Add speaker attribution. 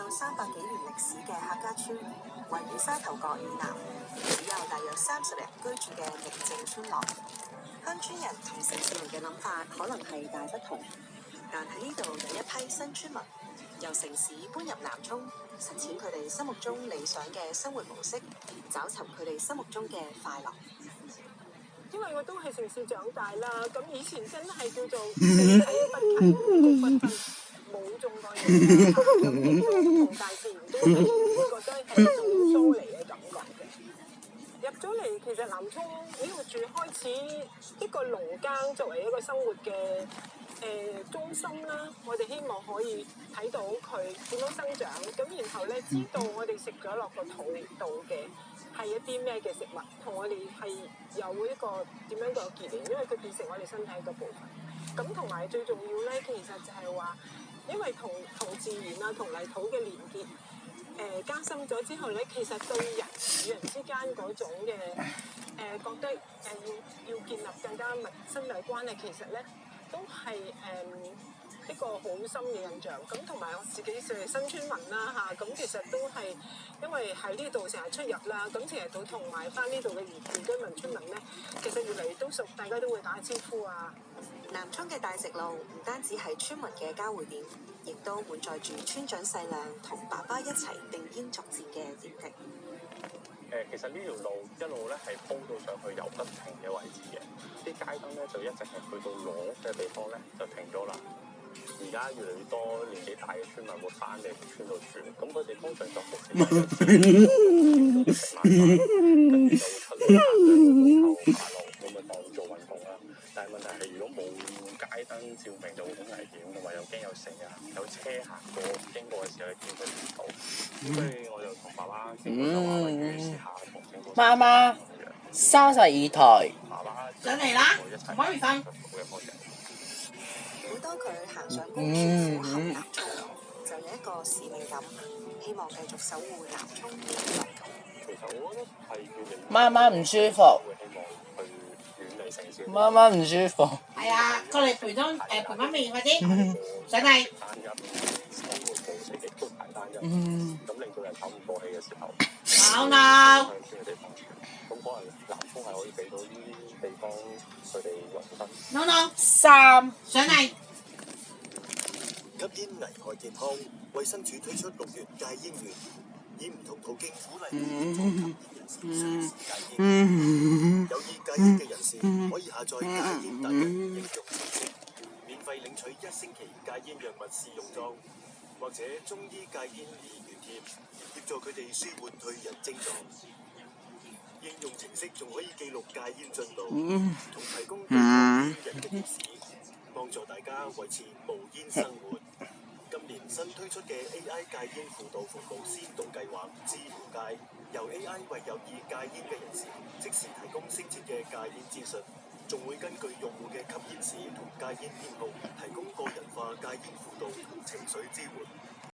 Speaker 1: 300幾年歷史嘅客家村，位於沙頭角以南，只有大約30人居住嘅寧靜村落。鄉村人同城市人嘅諗法可能係大不同，但喺呢度有一批新村民，由城市搬入南涌，實踐佢哋心目中理想嘅生活模式，找尋佢哋心目中嘅快樂。
Speaker 2: 因為我都係城市長大啦，咁以前真係叫做身體不提高不分，冇種過嘢，咁亦都同大自然都係覺得係一種疏離嘅感覺嘅。入咗嚟，其實南涌呢度住開始一個農耕作為一個生活嘅中心啦，我哋希望可以睇到佢點樣生長，咁然後咧知道我哋食咗落個肚度嘅係一啲咩嘅食物，同我哋係有一個點樣嘅結連，因為佢變成我哋身體一個部分。咁同埋最重要咧，其實就係話，因為同自然啊、同泥土嘅連結。加深咗之後咧，其實對人與人之間嗰種嘅覺得要建立更加密親密關係，其實咧都係一個好深嘅印象。咁同埋我自己係新村民啦嚇，咁其實都係因為喺呢度成日出入啦，咁成日都同埋翻呢度嘅原居民村民咧，其實越嚟越都熟，大家都會打招呼啊。
Speaker 1: 南涌嘅大直路唔單止係村民嘅交匯點，亦都滿載住村長細亮同爸爸一齊並肩作戰嘅點滴。
Speaker 3: 其實呢條路一路咧係鋪到上去有不停嘅位置嘅，啲街燈咧就一直係去到攞嘅地方咧就停咗啦。而家越嚟越多年紀大嘅村民會翻嚟村度住，咁佢哋通常就好似跟住就會出嚟行下路，咁咪當做運動啦。但係問題係，如果冇街燈照明就會好危險，同埋又驚有蛇啊，有車行過經過嘅時候，你見佢唔到。咁所以我就同爸爸經過就話，不如試下同政府
Speaker 4: 媽媽32台
Speaker 3: 爸爸
Speaker 4: 上嚟啦，媽咪瞓。
Speaker 1: 每當佢行上公署府後南涌，就有一個使命感，希望繼續守護南涌呢個傳統。
Speaker 3: 其實我覺得係越嚟越
Speaker 4: 媽媽唔舒服。
Speaker 3: 會希望去遠離城市。
Speaker 4: 媽媽唔舒服。
Speaker 5: 係啊，過嚟陪媽咪快啲上嚟。
Speaker 3: 單一生活模式亦都太單一，咁令到人唞唔過氣嘅時候，
Speaker 5: 鬧鬧。
Speaker 3: 鄉村嘅地方，咁可能南涌係可以俾到呢啲地方佢哋容身。
Speaker 5: No
Speaker 4: 3
Speaker 5: 上嚟。
Speaker 6: 吸煙危害健康，衛生署推出6月戒煙月，以唔同途徑鼓勵吸煙人士嘗試戒煙。有意戒煙嘅人士可以下載戒煙達人應用程式，免費領取1星期戒煙藥物試用裝，或者中醫戒煙2元貼，協助佢哋舒緩退癮症狀。應用程式仲可以記錄戒煙進度，同提供對抗煙癮嘅貼士，幫助大家維持無煙生活。今年新推出嘅 AI 戒煙輔導服務先導計劃治療戒，由 AI 為有意戒煙嘅人士即時提供適切嘅戒煙資訊，仲會根據用戶嘅吸煙史同戒煙偏好，提供個人化戒煙輔導同情緒支援。